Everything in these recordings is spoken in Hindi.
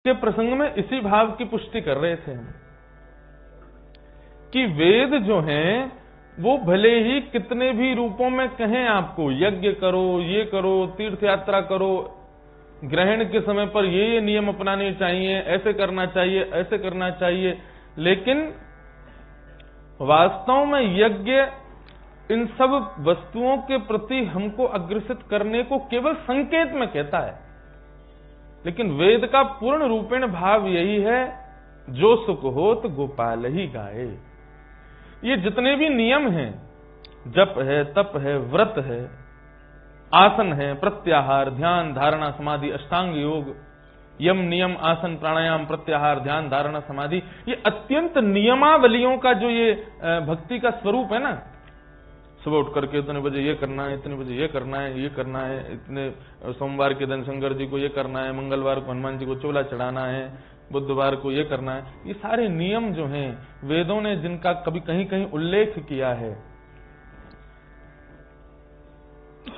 के प्रसंग में इसी भाव की पुष्टि कर रहे थे हम कि वेद जो हैं वो भले ही कितने भी रूपों में कहें आपको यज्ञ करो, ये करो, तीर्थ यात्रा करो, ग्रहण के समय पर ये नियम अपनाने चाहिए, ऐसे करना चाहिए, ऐसे करना चाहिए, लेकिन वास्तव में यज्ञ इन सब वस्तुओं के प्रति हमको अग्रसित करने को केवल संकेत में कहता है। लेकिन वेद का पूर्ण रूपेण भाव यही है, जो सुख होत गोपाल ही गाए। ये जितने भी नियम हैं, जप है, तप है, व्रत है, आसन है, प्रत्याहार, ध्यान, धारणा, समाधि, अष्टांग योग, यम, नियम, आसन, प्राणायाम, प्रत्याहार, ध्यान, धारणा, समाधि, ये अत्यंत नियमावलियों का जो ये भक्ति का स्वरूप है ना, सुबह उठ करके इतने बजे ये करना है, इतने बजे ये करना है, ये करना है, इतने सोमवार के दिन शंकर जी को ये करना है, मंगलवार को हनुमान जी को चोला चढ़ाना है, बुधवार को ये करना है, ये सारे नियम जो हैं वेदों ने जिनका कभी कहीं कहीं उल्लेख किया है।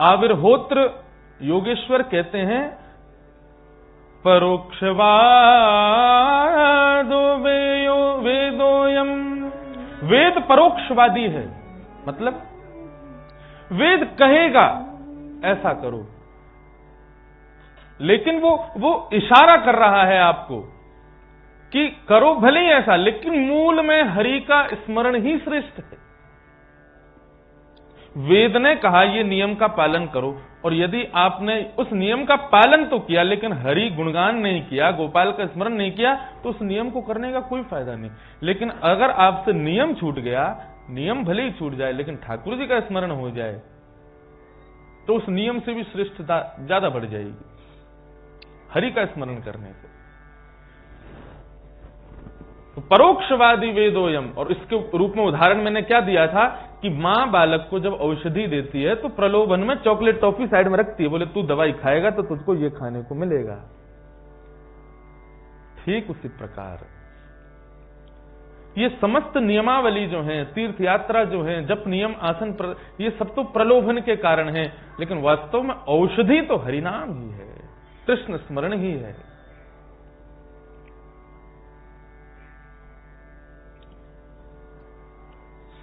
आविर्होत्र योगेश्वर कहते हैं परोक्षवादो वेदोयम, वेद परोक्षवादी है, मतलब वेद कहेगा ऐसा करो, लेकिन वो इशारा कर रहा है आपको कि करो भले ही ऐसा, लेकिन मूल में हरि का स्मरण ही श्रेष्ठ है। वेद ने कहा ये नियम का पालन करो, और यदि आपने उस नियम का पालन तो किया लेकिन हरि गुणगान नहीं किया, गोपाल का स्मरण नहीं किया, तो उस नियम को करने का कोई फायदा नहीं। लेकिन अगर आपसे नियम छूट गया, नियम भले ही छूट जाए लेकिन ठाकुर जी का स्मरण हो जाए, तो उस नियम से भी श्रेष्ठता ज्यादा बढ़ जाएगी हरि का स्मरण करने से। तो परोक्षवादी वेदोयम, और इसके रूप में उदाहरण मैंने क्या दिया था कि मां बालक को जब औषधि देती है तो प्रलोभन में चॉकलेट टॉफी साइड में रखती है, बोले तू दवाई खाएगा तो तुझको ये खाने को मिलेगा। ठीक उसी प्रकार ये समस्त नियमावली जो है, तीर्थ यात्रा जो है, जप, नियम, आसन, ये सब तो प्रलोभन के कारण है, लेकिन वास्तव में औषधि तो हरिनाम ही है, कृष्ण स्मरण ही है।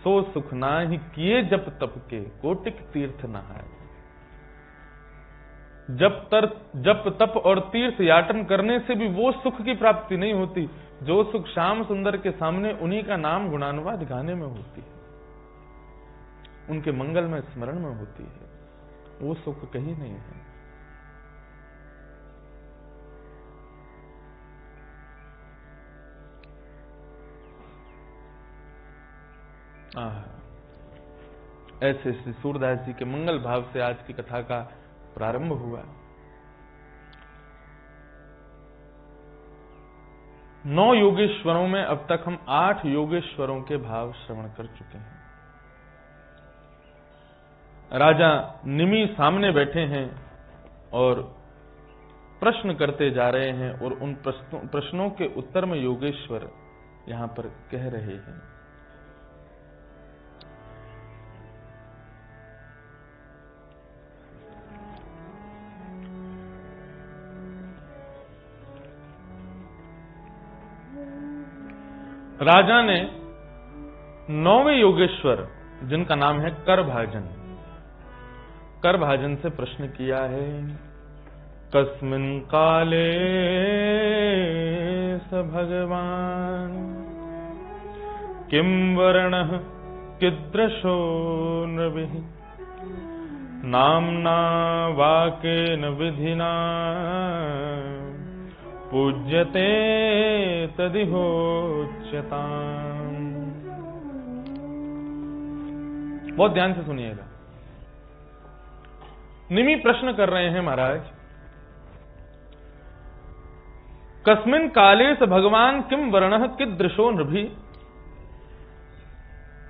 सो सुख नाहि किए जप तप के, कोटिक तीर्थ नहाए। जप तप और तीर्थ याटन करने से भी वो सुख की प्राप्ति नहीं होती जो सुख श्याम सुंदर के सामने उन्हीं का नाम गुणानुवाद गाने में होती है, उनके मंगल में स्मरण में होती है। वो सुख कहीं नहीं है। ऐसे श्री सूरदास जी के मंगल भाव से आज की कथा का प्रारंभ हुआ। 9 योगेश्वरों में अब तक हम 8 योगेश्वरों के भाव श्रवण कर चुके हैं। राजा निमि सामने बैठे हैं और प्रश्न करते जा रहे हैं, और उन प्रश्नों के उत्तर में योगेश्वर यहां पर कह रहे हैं। राजा ने 9वें योगेश्वर, जिनका नाम है करभाजन, करभाजन से प्रश्न किया है। कस्मिन् काले स भगवान किं वर्णः कीदृशो नृभिः नाम्ना वाकेन विधिना पूज्यते तदिहोच्यताम्। बहुत ध्यान से सुनिएगा। निमि प्रश्न कर रहे हैं, महाराज कस्मिन् काले स भगवान किम वर्णः कीदृशो नृभिः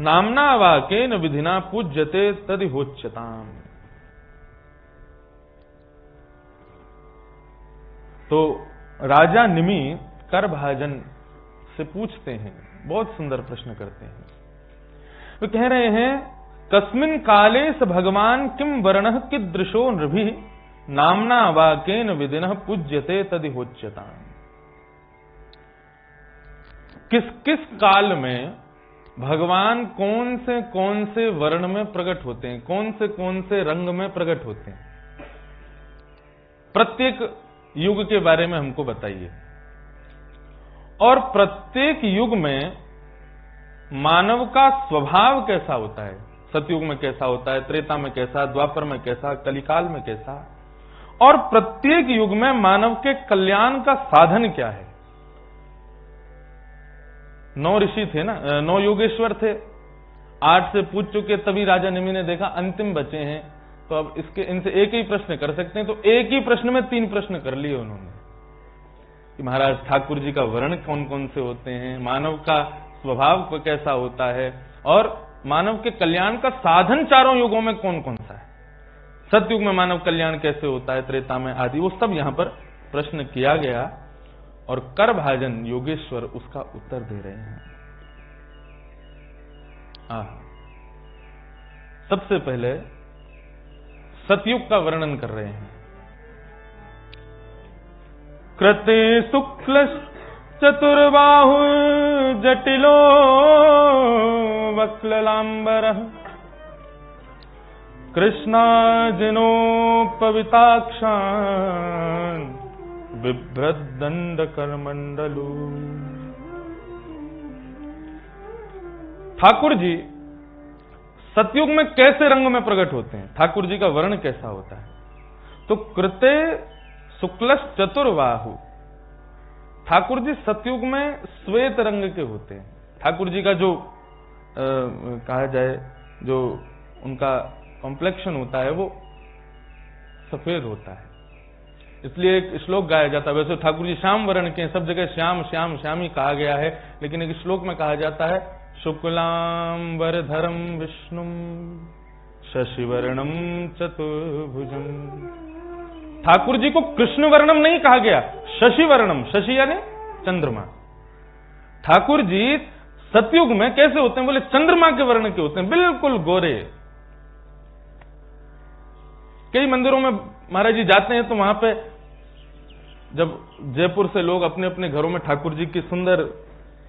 नाम्ना वाकेन विधिना पूज्यते तदिहोच्यताम्। तो राजा निमि करभाजन से पूछते हैं, बहुत सुंदर प्रश्न करते हैं। वे कह रहे हैं कस्मिन् काले स भगवान किम वर्णः कीदृशो नृभिः नाम्ना वाकेन विधिनः पूज्यते तदिहोच्यताम्। किस किस काल में भगवान कौन से वर्ण में प्रकट होते हैं, कौन से रंग में प्रकट होते हैं, प्रत्येक युग के बारे में हमको बताइए। और प्रत्येक युग में मानव का स्वभाव कैसा होता है, सतयुग में कैसा होता है, त्रेता में कैसा, द्वापर में कैसा, कलिकाल में कैसा, और प्रत्येक युग में मानव के कल्याण का साधन क्या है। 9 ऋषि थे ना, 9 योगेश्वर थे, 8 से पूछ चुके, तभी राजा निमि ने देखा अंतिम बचे हैं, तो अब इनसे एक ही प्रश्न कर सकते हैं, तो एक ही प्रश्न में 3 प्रश्न कर लिए उन्होंने कि महाराज ठाकुर जी का वर्ण कौन कौन से होते हैं, मानव का स्वभाव कैसा होता है, और मानव के कल्याण का साधन चारों युगों में कौन कौन सा है, सतयुग में मानव कल्याण कैसे होता है, त्रेता में आदि, वो सब यहां पर प्रश्न किया गया और करभाजन योगेश्वर उसका उत्तर दे रहे हैं। सबसे पहले सतयुग का वर्णन कर रहे हैं। कृते शुक्ल चतुर्बाहु जटिलो वक्ललांबरः कृष्णाजिनोपविताक्षान् बिभ्रद्दंड करमंडलू। ठाकुर जी सतयुग में कैसे रंग में प्रकट होते हैं, ठाकुर जी का वर्ण कैसा होता है, तो कृते शुक्लश चतुर्बाहु, ठाकुर जी सतयुग में श्वेत रंग के होते हैं। ठाकुर जी का जो कहा जाए, जो उनका कॉम्प्लेक्शन होता है वो सफेद होता है, इसलिए एक श्लोक गाया जाता है। वैसे ठाकुर जी श्याम वर्ण के, सब जगह श्याम श्याम श्याम ही कहा गया है, लेकिन एक श्लोक में कहा जाता है शुक्लांबरधरम विष्णुम शशिवर्णम चतुर्भुजम। ठाकुर जी को कृष्ण वर्णम नहीं कहा गया, शशि वर्णम, शशि यानी चंद्रमा। ठाकुर जी सतयुग में कैसे होते हैं, बोले चंद्रमा के वर्ण के होते हैं, बिल्कुल गोरे। कई मंदिरों में महाराज जी जाते हैं तो वहां पे जब जयपुर से लोग अपने अपने घरों में ठाकुर जी की सुंदर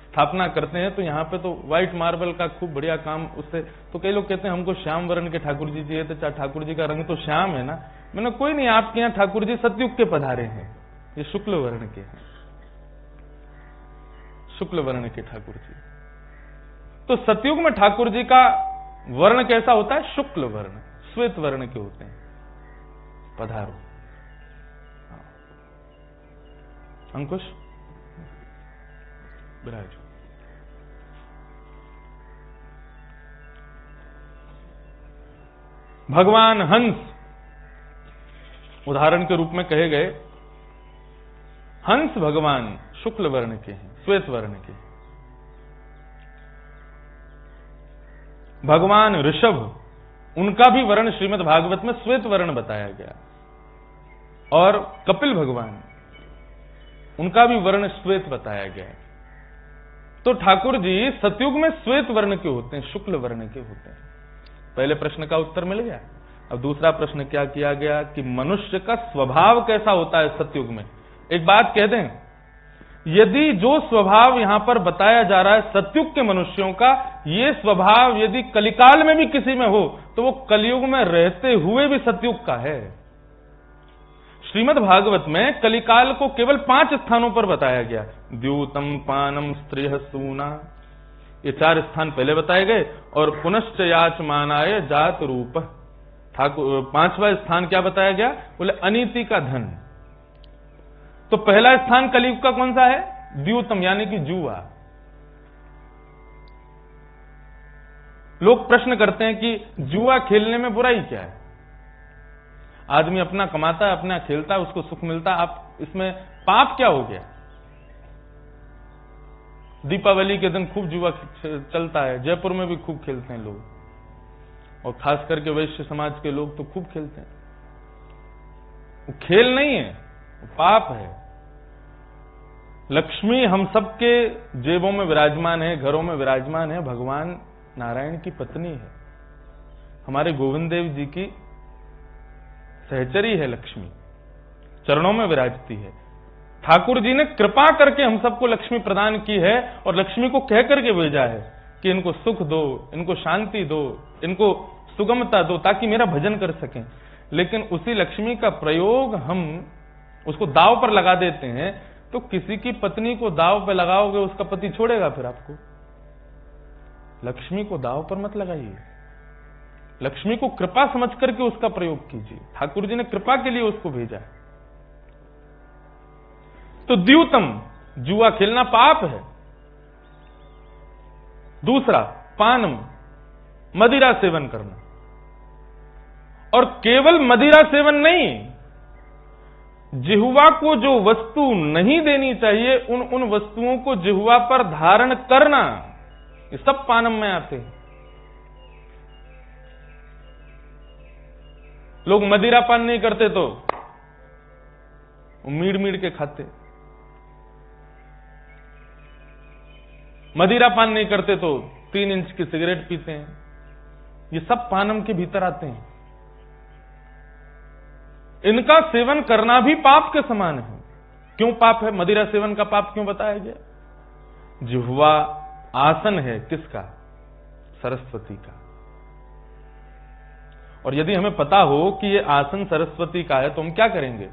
स्थापना करते हैं, तो यहाँ पे तो व्हाइट मार्बल का खूब बढ़िया काम उससे, तो कई लोग कहते हैं हमको श्याम वर्ण के ठाकुर जी चाहिए, तो ठाकुर जी का रंग तो श्याम है ना। मैंने कोई नहीं, आपके यहाँ ठाकुर जी सतयुग के पधारे हैं, ये शुक्ल वर्ण के हैं, शुक्ल वर्ण के ठाकुर जी। तो सतयुग में ठाकुर जी का वर्ण कैसा होता है, शुक्ल वर्ण, श्वेत वर्ण के होते हैं। पधारो अंकुश, विराज। भगवान हंस उदाहरण के रूप में कहे गए, हंस भगवान शुक्ल वर्ण के हैं, श्वेत वर्ण के। भगवान ऋषभ, उनका भी वर्ण श्रीमद् भागवत में श्वेत वर्ण बताया गया, और कपिल भगवान, उनका भी वर्ण श्वेत बताया गया। तो ठाकुर जी सतयुग में श्वेत वर्ण के होते हैं, शुक्ल वर्ण के होते हैं। पहले प्रश्न का उत्तर मिल गया। अब दूसरा प्रश्न क्या किया गया कि मनुष्य का स्वभाव कैसा होता है सतयुग में। एक बात कह दें, यदि जो स्वभाव यहां पर बताया जा रहा है सतयुग के मनुष्यों का, ये स्वभाव यदि कलिकाल में भी किसी में हो तो वो कलयुग में रहते हुए भी सतयुग का है। श्रीमद् भागवत में कलिकाल को केवल 5 स्थानों पर बताया गया, द्यूतम पानम स्त्रिय सूना, ये 4 स्थान पहले बताए गए, और पुनश्च याचमानाय जात रूप। ठाकुर 5वां स्थान क्या बताया गया, बोले अनीति का धन। तो पहला स्थान कलयुग का कौन सा है, द्यूतम यानी कि जुआ। लोग प्रश्न करते हैं कि जुआ खेलने में बुराई क्या है, आदमी अपना कमाता है, अपना खेलता है, उसको सुख मिलता है, आप इसमें पाप क्या हो गया। दीपावली के दिन खूब जुआ चलता है, जयपुर में भी खूब खेलते हैं लोग, और खास करके वैश्य समाज के लोग तो खूब खेलते हैं। वो खेल नहीं है, वो पाप है। लक्ष्मी हम सबके जेबों में विराजमान है, घरों में विराजमान है, भगवान नारायण की पत्नी है, हमारे गोविंद देव जी की सहचरी है लक्ष्मी, चरणों में विराजती है। ठाकुर जी ने कृपा करके हम सबको लक्ष्मी प्रदान की है और लक्ष्मी को कह करके भेजा है कि इनको सुख दो, इनको शांति दो, इनको सुगमता दो, ताकि मेरा भजन कर सकें। लेकिन उसी लक्ष्मी का प्रयोग हम उसको दाव पर लगा देते हैं, तो किसी की पत्नी को दाव पर लगाओगे, उसका पति छोड़ेगा फिर आपको। लक्ष्मी को दाव पर मत लगाइए, लक्ष्मी को कृपा समझ करके उसका प्रयोग कीजिए। ठाकुर जी ने कृपा के लिए उसको भेजा है। तो द्यूतम, जुआ खेलना पाप है। दूसरा पानम, मदिरा सेवन करना। और केवल मदिरा सेवन नहीं, जिह्वा को जो वस्तु नहीं देनी चाहिए उन वस्तुओं को जिह्वा पर धारण करना, ये सब पानम में आते हैं। लोग मदिरा पान नहीं करते तो मीड़ मीड़ के खाते, मदिरा पान नहीं करते तो 3 इंच की सिगरेट पीते हैं। ये सब पानम के भीतर आते हैं। इनका सेवन करना भी पाप के समान है। क्यों पाप है? मदिरा सेवन का पाप क्यों बताया गया? जिह्वा आसन है किसका? सरस्वती का। और यदि हमें पता हो कि ये आसन सरस्वती का है तो हम क्या करेंगे?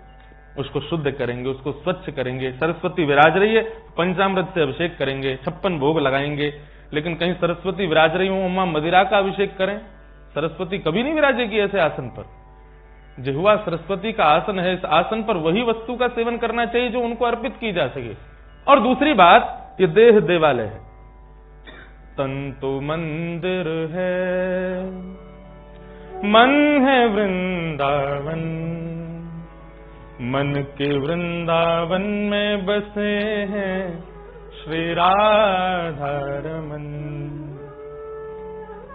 उसको शुद्ध करेंगे, उसको स्वच्छ करेंगे। सरस्वती विराज रही है, पंचामृत से अभिषेक करेंगे, 56 भोग लगाएंगे। लेकिन कहीं सरस्वती विराज रही हो, अम्मा मदिरा का अभिषेक करें? सरस्वती कभी नहीं विराजेगी ऐसे आसन पर। जिह्वा सरस्वती का आसन है, इस आसन पर वही वस्तु का सेवन करना चाहिए जो उनको अर्पित की जा सके। और दूसरी बात, ये देह देवालय है, तन तो मंदिर है, मन है वृंदावन, मन के वृंदावन में बसे हैं श्री राधा रमन।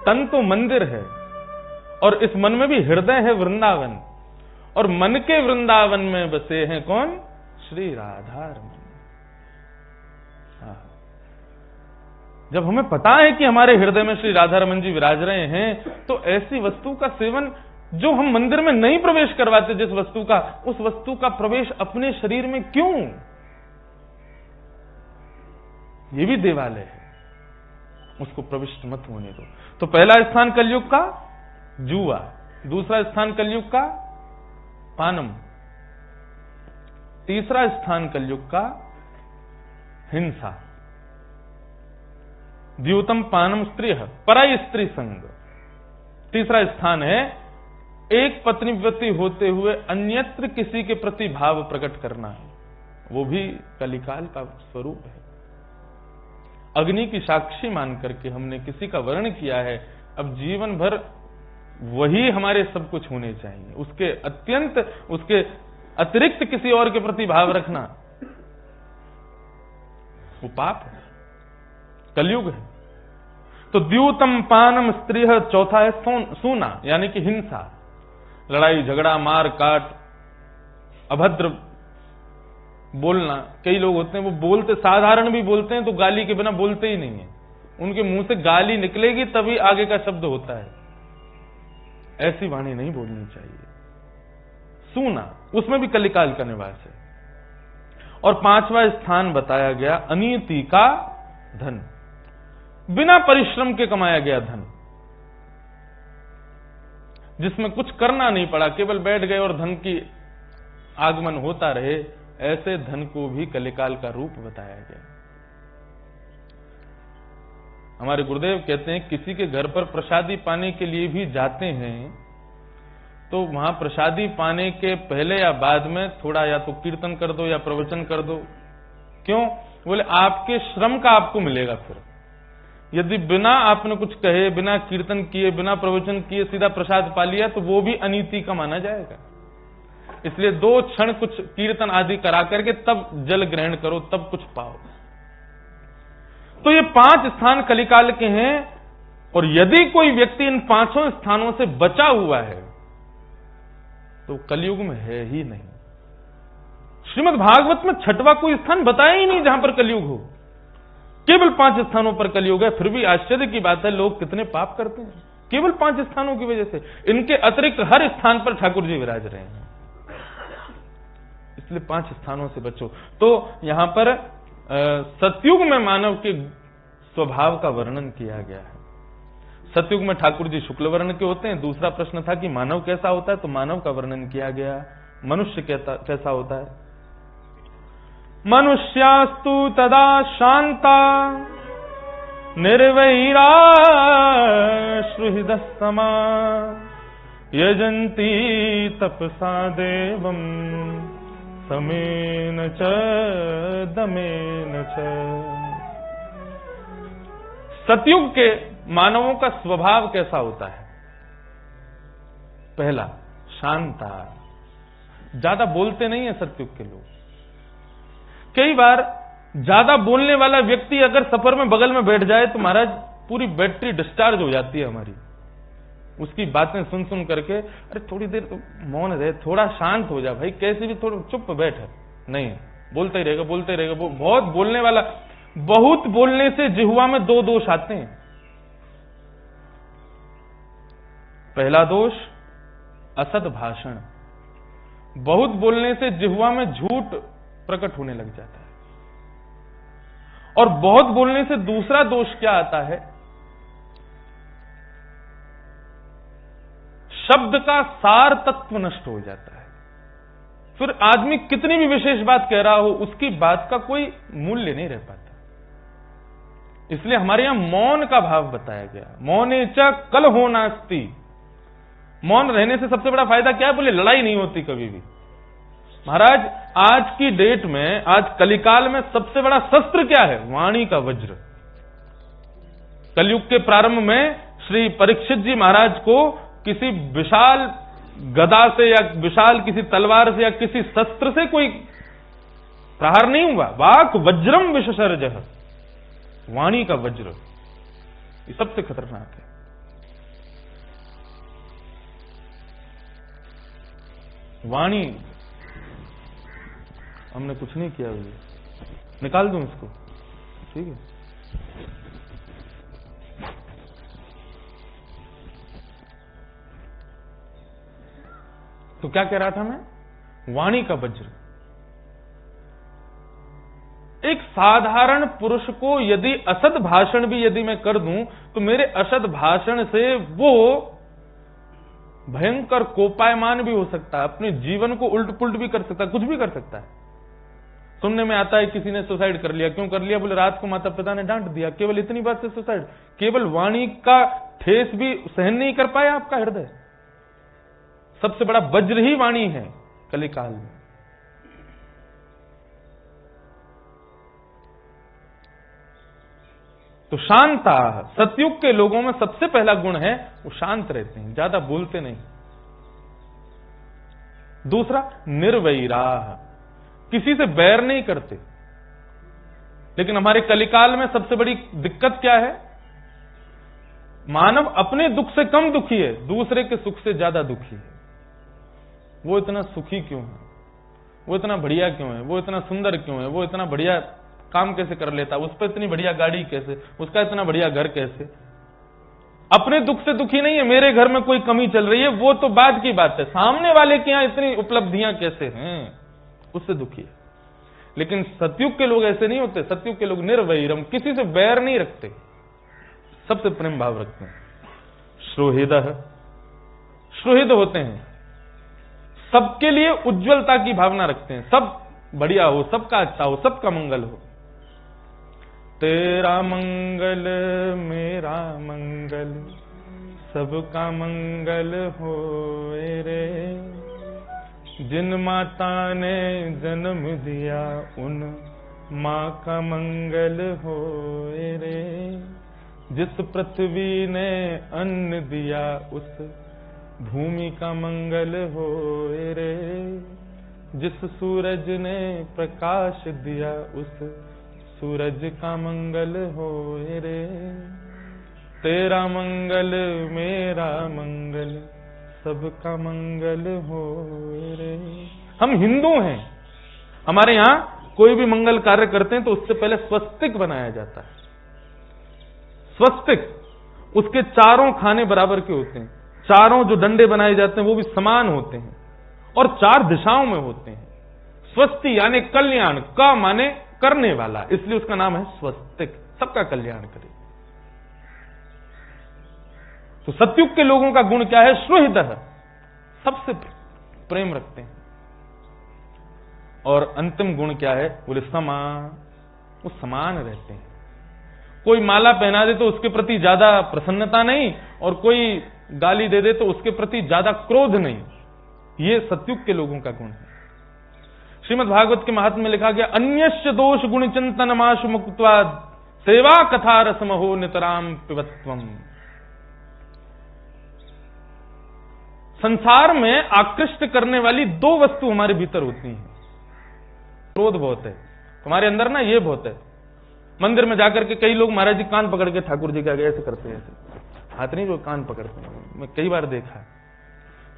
तन तो मंदिर है और इस मन में भी हृदय है वृंदावन, और मन के वृंदावन में बसे हैं कौन? श्री राधा रमन। जब हमें पता है कि हमारे हृदय में श्री राधा रमन जी विराज रहे हैं, तो ऐसी वस्तु का सेवन जो हम मंदिर में नहीं प्रवेश करवाते, जिस वस्तु का, उस वस्तु का प्रवेश अपने शरीर में क्यों? ये भी देवालय है, उसको प्रविष्ट मत होने दो। तो पहला स्थान कलयुग का जुआ, दूसरा स्थान कलयुग का पानम, तीसरा स्थान कलयुग का हिंसा। द्यूतम पानम स्त्री, पराई स्त्री संग। तीसरा स्थान है एक पत्नीव्रती होते हुए अन्यत्र किसी के प्रति भाव प्रकट करना है, वो भी कलिकाल का स्वरूप है। अग्नि की साक्षी मान करके हमने किसी का वर्ण किया है, अब जीवन भर वही हमारे सब कुछ होने चाहिए, उसके अत्यंत, उसके अतिरिक्त किसी और के प्रति भाव रखना वो पाप है, कलयुग है। तो द्यूतम पानम स्त्री, चौथा है सूना, यानी कि हिंसा, लड़ाई झगड़ा, मार काट, अभद्र बोलना। कई लोग होते हैं वो बोलते, साधारण भी बोलते हैं तो गाली के बिना बोलते ही नहीं है, उनके मुंह से गाली निकलेगी तभी आगे का शब्द होता है। ऐसी वाणी नहीं बोलनी चाहिए। सूना, उसमें भी कलिकाल का निवास है। और पांचवा स्थान बताया गया अनीति का धन, बिना परिश्रम के कमाया गया धन, जिसमें कुछ करना नहीं पड़ा, केवल बैठ गए और धन की आगमन होता रहे, ऐसे धन को भी कलिकाल का रूप बताया गया। हमारे गुरुदेव कहते हैं किसी के घर पर प्रसादी पाने के लिए भी जाते हैं तो वहां प्रसादी पाने के पहले या बाद में थोड़ा या तो कीर्तन कर दो या प्रवचन कर दो। क्यों? बोले आपके श्रम का आपको मिलेगा। फिर यदि बिना आपने कुछ कहे, बिना कीर्तन किए, बिना प्रवचन किए सीधा प्रसाद पा लिया तो वो भी अनीति का माना जाएगा। इसलिए 2 क्षण कुछ कीर्तन आदि करा करके तब जल ग्रहण करो, तब कुछ पाओ। तो ये 5 स्थान कलिकाल के हैं, और यदि कोई व्यक्ति इन 5 स्थानों से बचा हुआ है तो कलयुग में है ही नहीं। श्रीमद् भागवत में 6वां कोई स्थान बताया ही नहीं जहां पर कलयुग हो, केवल 5 स्थानों पर कलयुग है। फिर भी आश्चर्य की बात है, लोग कितने पाप करते हैं केवल 5 स्थानों की वजह से। इनके अतिरिक्त हर स्थान पर ठाकुर जी विराज रहे हैं। इसलिए 5 स्थानों से बचो। तो यहां पर सतयुग में मानव के स्वभाव का वर्णन किया गया है। सतयुग में ठाकुर जी शुक्ल वर्ण के होते हैं। दूसरा प्रश्न था कि मानव कैसा होता है, तो मानव का वर्णन किया गया। मनुष्य कैसा होता है? मनुष्यास्तु तदा शांता निर्वैरा सुहृदसमा यजन्ति तपसा देवं समेन च दमेन च। सतयुग के मानवों का स्वभाव कैसा होता है? पहला, शांता, ज्यादा बोलते नहीं है सतयुग के लोग। कई बार ज्यादा बोलने वाला व्यक्ति अगर सफर में बगल में बैठ जाए तो महाराज पूरी बैटरी डिस्चार्ज हो जाती है हमारी, उसकी बातें सुन सुन करके। अरे थोड़ी देर तो मौन रहे, थोड़ा शांत हो जा भाई, कैसे भी थोड़ा चुप बैठ। नहीं, बोलता ही रहेगा, बोलते ही रहेगा। बहुत बोलने वाला, बहुत बोलने से जिह्वा में 2 दोष आते हैं। पहला दोष असद भाषण, बहुत बोलने से जिह्वा में झूठ प्रकट होने लग जाता है। और बहुत बोलने से दूसरा दोष क्या आता है? शब्द का सार तत्व नष्ट हो जाता है। फिर आदमी कितनी भी विशेष बात कह रहा हो, उसकी बात का कोई मूल्य नहीं रह पाता। इसलिए हमारे यहां मौन का भाव बताया गया। मौने च कलहो नास्ति। मौन रहने से सबसे बड़ा फायदा क्या है? बोले लड़ाई नहीं होती कभी भी। महाराज आज की डेट में, आज कलिकाल में सबसे बड़ा शस्त्र क्या है? वाणी का वज्र। कलयुग के प्रारंभ में श्री परीक्षित जी महाराज को किसी विशाल गदा से या विशाल किसी तलवार से या किसी शस्त्र से कोई प्रहार नहीं हुआ। वाक वज्रम विशसर्जः, वाणी का वज्र, ये सबसे खतरनाक है। वाणी, हमने कुछ नहीं किया भैया, निकाल दूं इसको, ठीक है। तो क्या कह रहा था मैं? वाणी का वज्र। एक साधारण पुरुष को यदि असद भाषण भी यदि मैं कर दूं तो मेरे असद भाषण से वो भयंकर कोपायमान भी हो सकता है, अपने जीवन को उल्ट पुल्ट भी कर सकता है, कुछ भी कर सकता है। सुनने में आता है किसी ने सुसाइड कर लिया। क्यों कर लिया? बोले रात को माता पिता ने डांट दिया। केवल इतनी बात से सुसाइड? केवल वाणी का ठेस भी सहन नहीं कर पाया आपका हृदय? सबसे बड़ा वज्र ही वाणी है कलिकाल में। तो शांता, सतयुग के लोगों में सबसे पहला गुण है वो शांत रहते हैं, ज्यादा बोलते नहीं। दूसरा, निर्वैराह, किसी से बैर नहीं करते। लेकिन हमारे कलिकाल में सबसे बड़ी दिक्कत क्या है? मानव अपने दुख से कम दुखी है, दूसरे के सुख से ज्यादा दुखी है। वो इतना सुखी क्यों है? वो इतना बढ़िया क्यों है? वो इतना सुंदर क्यों है? वो इतना बढ़िया काम कैसे कर लेता? उस पर इतनी बढ़िया गाड़ी कैसे? उसका इतना बढ़िया घर कैसे? अपने दुख से दुखी नहीं है। मेरे घर में कोई कमी चल रही है, वो तो बाद की बात है। सामने वाले के यहां इतनी उपलब्धियां कैसे हैं, उससे दुखी है। लेकिन सतयुग के लोग ऐसे नहीं होते। सतयुग के लोग निर्वैरम, किसी से बैर नहीं रखते, सबसे प्रेम भाव रखते हैं। सुहृदः, सुहृद होते हैं, सबके लिए उज्जवलता की भावना रखते हैं। सब बढ़िया हो, सबका अच्छा हो, सबका मंगल हो। तेरा मंगल मेरा मंगल, सबका मंगल हो रे। जिन माता ने जन्म दिया उन माँ का मंगल हो रे। जिस पृथ्वी ने अन्न दिया उस भूमि का मंगल हो रे। जिस सूरज ने प्रकाश दिया उस सूरज का मंगल हो रे। तेरा मंगल मेरा मंगल, सबका मंगल हो रे। हम हिंदू हैं, हमारे यहां कोई भी मंगल कार्य करते हैं तो उससे पहले स्वस्तिक बनाया जाता है। स्वस्तिक, उसके चारों खाने बराबर के होते हैं, चारों जो डंडे बनाए जाते हैं वो भी समान होते हैं और 4 दिशाओं में होते हैं। स्वस्ति यानी कल्याण, का माने करने वाला, इसलिए उसका नाम है स्वस्तिक, सबका कल्याण करे। तो सतयुग के लोगों का गुण क्या है? सुहृदः, सबसे प्रेम रखते हैं। और अंतिम गुण क्या है? बोले समा, वो समान रहते हैं। कोई माला पहना दे तो उसके प्रति ज्यादा प्रसन्नता नहीं, और कोई गाली दे दे तो उसके प्रति ज्यादा क्रोध नहीं। ये सतयुग के लोगों का गुण है। श्रीमद् भागवत के महात्म्य में लिखा गया, अन्यस्य दोष गुण चिंतन माशु मुक्त्वा सेवा कथा रसमहो नितराम पिबत्वम। संसार में आकृष्ट करने वाली दो वस्तु हमारे भीतर होती हैं। क्रोध बहुत है तुम्हारे अंदर ना, ये बहुत है। मंदिर में जाकर के कई लोग महाराज जी कान पकड़ के ठाकुर जी के आगे ऐसे करते हैं, ऐसे हाथ नहीं, जो कान पकड़ते हैं, मैं कई बार देखा है।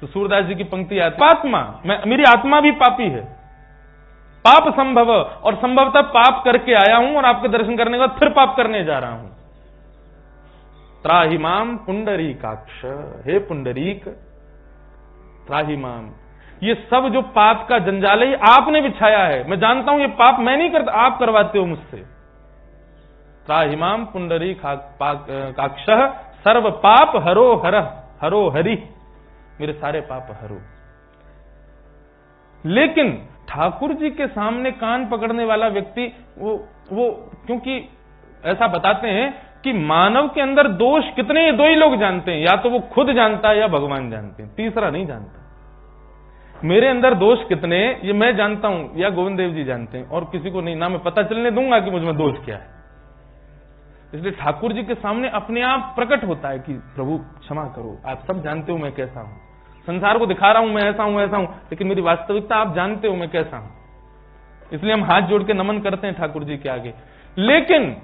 तो सूरदास जी की पंक्ति आती, आत्मा, मेरी आत्मा भी पापी है, पाप संभव, और संभवतः पाप करके आया हूं और आपके दर्शन करने के बाद फिर पाप करने जा रहा हूं। त्राहि माम पुंडरीकाक्ष, हे पुंडरीक त्राहि माम। ये सब जो पाप का जंजाल है, आपने बिछाया है। मैं जानता हूं ये पाप मैं नहीं करता, आप करवाते हो मुझसे। त्राहि माम पुंडरीकाक्ष सर्व पाप हरो हरो हरि, मेरे सारे पाप हरो। लेकिन ठाकुर जी के सामने कान पकड़ने वाला व्यक्ति वो क्योंकि ऐसा बताते हैं कि मानव के अंदर दोष कितने, ये दो ही लोग जानते हैं, या तो वो खुद जानता है या भगवान जानते हैं, तीसरा नहीं जानता। मेरे अंदर दोष कितने ये मैं जानता हूं या गोविंद देव जी जानते हैं, और किसी को नहीं, ना मैं पता चलने दूंगा कि मुझ में दोष क्या है। इसलिए ठाकुर जी के सामने अपने आप प्रकट होता है कि प्रभु क्षमा करो, आप सब जानते हो मैं कैसा हूं, संसार को दिखा रहा हूं मैं ऐसा हूं, लेकिन मेरी वास्तविकता आप जानते हो मैं कैसा हूं। इसलिए हम हाथ जोड़ के नमन करते हैं ठाकुर जी के आगे। लेकिन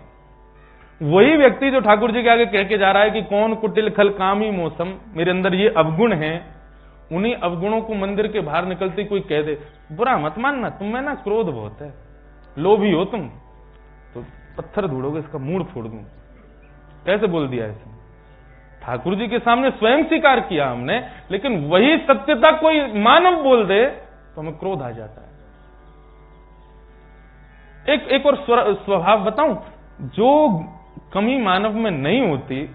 वही व्यक्ति जो ठाकुर जी के आगे कह के जा रहा है कि कौन कुटिल खल कामी मौसम, मेरे अंदर ये अवगुण है, उन्हीं अवगुणों को मंदिर के बाहर निकलते कोई कह दे, बुरा मत मानना, तुम में ना क्रोध बहुत है, लोभी हो तुम, तो पत्थर ढूंढोगे इसका मूड फोड़ दूं। कैसे बोल दिया इसने? ठाकुर जी के सामने स्वयं स्वीकार किया हमने, लेकिन वही सत्यता कोई मानव बोल दे तो हमें क्रोध आ जाता है। एक और स्वभाव बताऊं, जो कमी मानव में नहीं होती,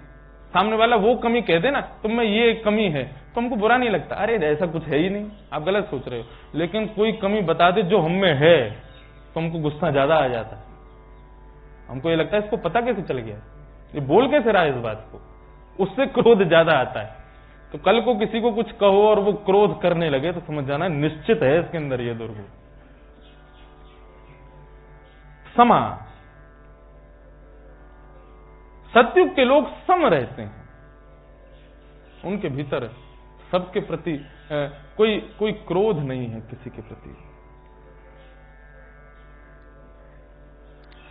सामने वाला वो कमी कह दे ना, तुम में ये कमी है, तो हमको बुरा नहीं लगता, अरे ऐसा कुछ है ही नहीं, आप गलत सोच रहे हो। लेकिन कोई कमी बता दे जो हम में है, तो हमको गुस्सा ज्यादा आ जाता है। हमको ये लगता है इसको पता कैसे चल गया, ये बोल कैसे रहा है इस बात को, उससे क्रोध ज्यादा आता है। तो कल को किसी को कुछ कहो और वो क्रोध करने लगे तो समझ जाना निश्चित है इसके अंदर ये दुर्गुण। समा, सतयुग के लोग सम रहते हैं, उनके भीतर सबके प्रति कोई क्रोध नहीं है किसी के प्रति।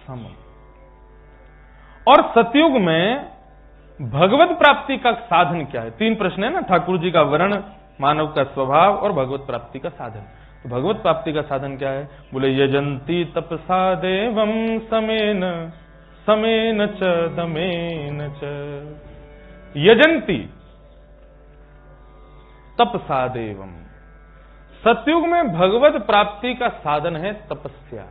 सम। और सतयुग में भगवत प्राप्ति का साधन क्या है? 3 प्रश्न है ना, ठाकुर जी का वर्ण, मानव का स्वभाव और भगवत प्राप्ति का साधन। तो भगवत प्राप्ति का साधन क्या है? बोले यजंती तपसा देवम समेन समेन च दमेन च। यजंती तपसा देवम, सतयुग में भगवत प्राप्ति का साधन है तपस्या।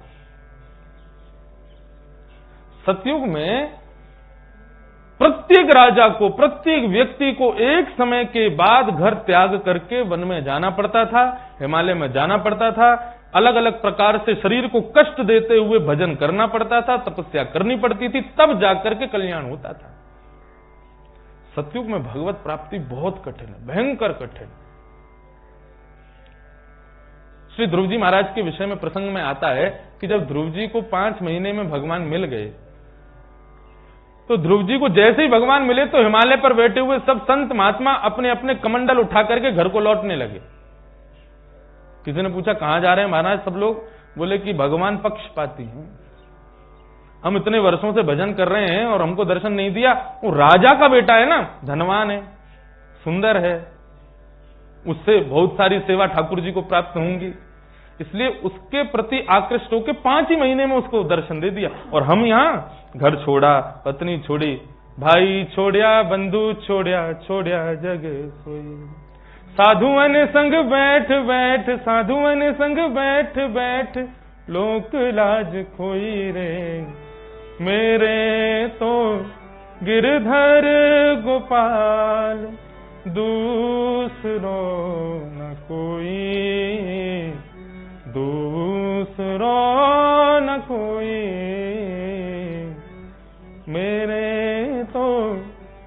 सतयुग में प्रत्येक राजा को, प्रत्येक व्यक्ति को एक समय के बाद घर त्याग करके वन में जाना पड़ता था, हिमालय में जाना पड़ता था, अलग अलग प्रकार से शरीर को कष्ट देते हुए भजन करना पड़ता था, तपस्या करनी पड़ती थी, तब जाकर के कल्याण होता था। सतयुग में भगवत प्राप्ति बहुत कठिन है, भयंकर कठिन। श्री ध्रुव जी महाराज के विषय में प्रसंग में आता है कि जब ध्रुव जी को 5 महीने में भगवान मिल गए, तो ध्रुव जी को जैसे ही भगवान मिले तो हिमालय पर बैठे हुए सब संत महात्मा अपने अपने कमंडल उठा करके घर को लौटने लगे। किसी ने पूछा कहां जा रहे हैं महाराज सब लोग? बोले कि भगवान पक्षपाती हैं, हम इतने वर्षों से भजन कर रहे हैं और हमको दर्शन नहीं दिया। वो राजा का बेटा है ना, धनवान है, सुंदर है, उससे बहुत सारी सेवा ठाकुर जी को प्राप्त होंगी, इसलिए उसके प्रति आकृष्ट होकर 5 ही महीने में उसको दर्शन दे दिया। और हम यहाँ घर छोड़ा, पत्नी छोड़ी, भाई छोड़िया, बंधु छोड़िया, छोड़िया जग सोई, साधुअन संग बैठ बैठ, साधुअन संग बैठ बैठ, लोक लाज खोई रे, मेरे तो गिरधर गोपाल, दूसरो न कोई, दूसरो न कोई, मेरे तो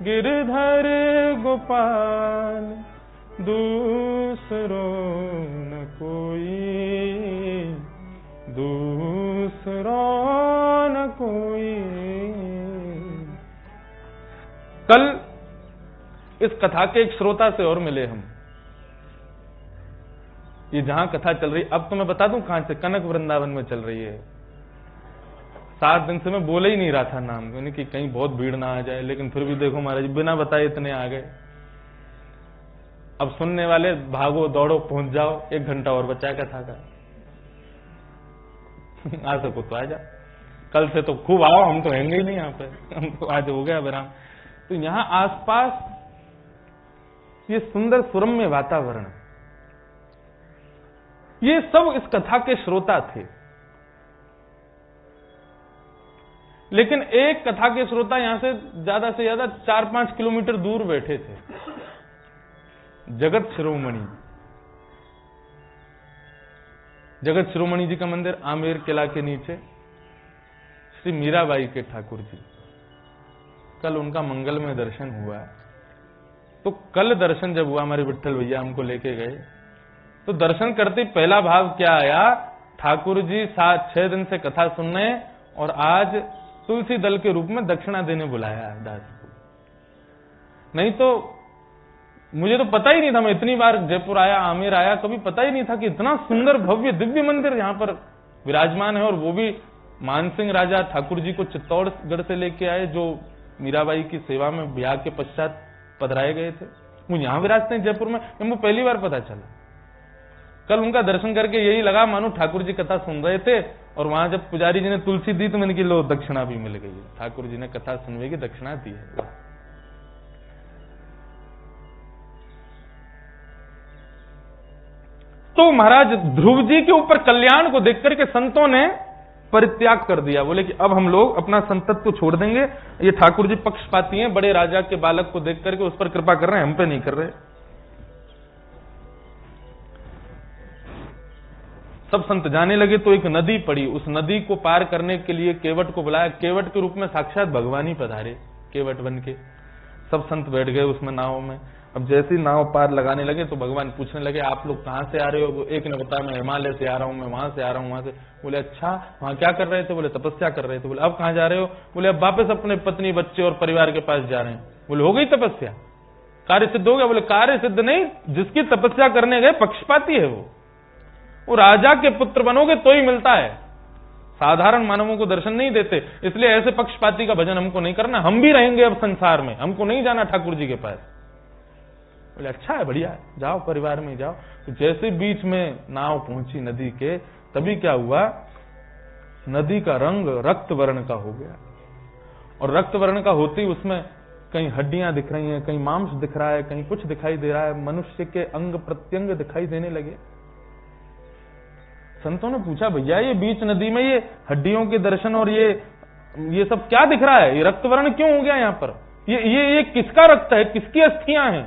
गिरधर गोपाल, दूसरो न कोई, दूसरो न कोई। कल इस कथा के एक श्रोता से और मिले हम। ये जहां कथा चल रही, अब तो मैं बता दूं कहां से, कनक वृंदावन में चल रही है। 7 दिन से मैं बोले ही नहीं रहा था नाम, यानी कि कहीं बहुत भीड़ ना आ जाए, लेकिन फिर भी देखो महाराज बिना बताए इतने आ गए। अब सुनने वाले भागो दौड़ो पहुंच जाओ, 1 घंटा और बचा कथा का। आ सको तो आ जा, कल से तो खूब आओ, हम तो रहेंगे ही नहीं यहाँ पे, हम तो आज हो गया विराम। तो यहां आसपास ये सुंदर सुरम्य वातावरण, ये सब इस कथा के श्रोता थे। लेकिन एक कथा के श्रोता यहां से ज्यादा 4-5 किलोमीटर दूर बैठे थे। जगत शिरोमणि, जगत शिरोमणि जी का मंदिर आमेर किला के नीचे, श्री मीराबाई के ठाकुर जी, कल उनका मंगलमय दर्शन हुआ। तो कल दर्शन जब हुआ, हमारे विट्ठल भैया हमको लेके गए, तो दर्शन करते पहला भाव क्या आया, ठाकुर जी 7-6 दिन से कथा सुन रहे हैं और आज तुलसी दल के रूप में दक्षिणा देने बुलाया है दास को। नहीं तो मुझे तो पता ही नहीं था, मैं इतनी बार जयपुर आया, आमेर आया, कभी पता ही नहीं था कि इतना सुंदर भव्य दिव्य मंदिर यहां पर विराजमान है। और वो भी मानसिंह राजा ठाकुर जी को चित्तौड़गढ़ से लेके आए, जो मीराबाई की सेवा में ब्याह के पश्चात पधराए गए थे, वो यहां विराजते हैं जयपुर में। हमको पहली बार पता चला। कल उनका दर्शन करके यही लगा मानो ठाकुर जी कथा सुन रहे थे, और वहां जब पुजारी जी ने तुलसी दी तो मैंने कि लो दक्षिणा भी मिल गई है, ठाकुर जी ने कथा सुनने की दक्षिणा दी है। तो महाराज ध्रुव जी के ऊपर कल्याण को देख करके संतों ने परित्याग कर दिया। बोले कि अब हम लोग अपना संतत्व छोड़ देंगे, ये ठाकुर जी पक्षपाती हैं, बड़े राजा के बालक को देख करके उस पर कृपा कर रहे हैं, हम पे नहीं कर रहे। सब संत जाने लगे तो एक नदी पड़ी, उस नदी को पार करने के लिए केवट को बुलाया। केवट के रूप में साक्षात भगवान ही पधारे केवट बन के। सब संत बैठ गए उसमें नाव में। अब जैसे ही नाव पार लगाने लगे तो भगवान पूछने लगे आप लोग कहां से आ रहे हो। एक ने बताया मैं हिमालय से आ रहा हूं, मैं वहां से आ रहा हूं, वहां से। बोले अच्छा, वहां क्या कर रहे थे। बोले तपस्या कर रहे थे। बोले अब कहां जा रहे हो। बोले अब वापस अपने पत्नी बच्चे और परिवार के पास जा रहे हैं। बोले हो गई तपस्या, कार्य सिद्ध हो गया। बोले कार्य सिद्ध नहीं, जिसकी तपस्या करने गए पक्षपाती है वो राजा के पुत्र बनोगे तो ही मिलता है, साधारण मानवों को दर्शन नहीं देते। इसलिए ऐसे पक्षपाती का भजन हमको नहीं करना, हम भी रहेंगे अब संसार में, हमको नहीं जाना ठाकुर जी के पास। बोले अच्छा है, बढ़िया है, जाओ परिवार में जाओ। तो जैसे बीच में नाव पहुंची नदी के, तभी क्या हुआ, नदी का रंग रक्त वर्ण का हो गया। और रक्त वर्ण का होते ही उसमें कहीं हड्डियां दिख रही हैं, कहीं मांस दिख रहा है, कहीं कुछ दिखाई दे रहा है, मनुष्य के अंग प्रत्यंग दिखाई देने लगे। संतों ने पूछा भैया ये बीच नदी में ये हड्डियों के दर्शन और ये सब क्या दिख रहा है, ये रक्त वर्ण क्यों हो गया यहाँ पर, ये किसका रक्त है, किसकी अस्थियां हैं।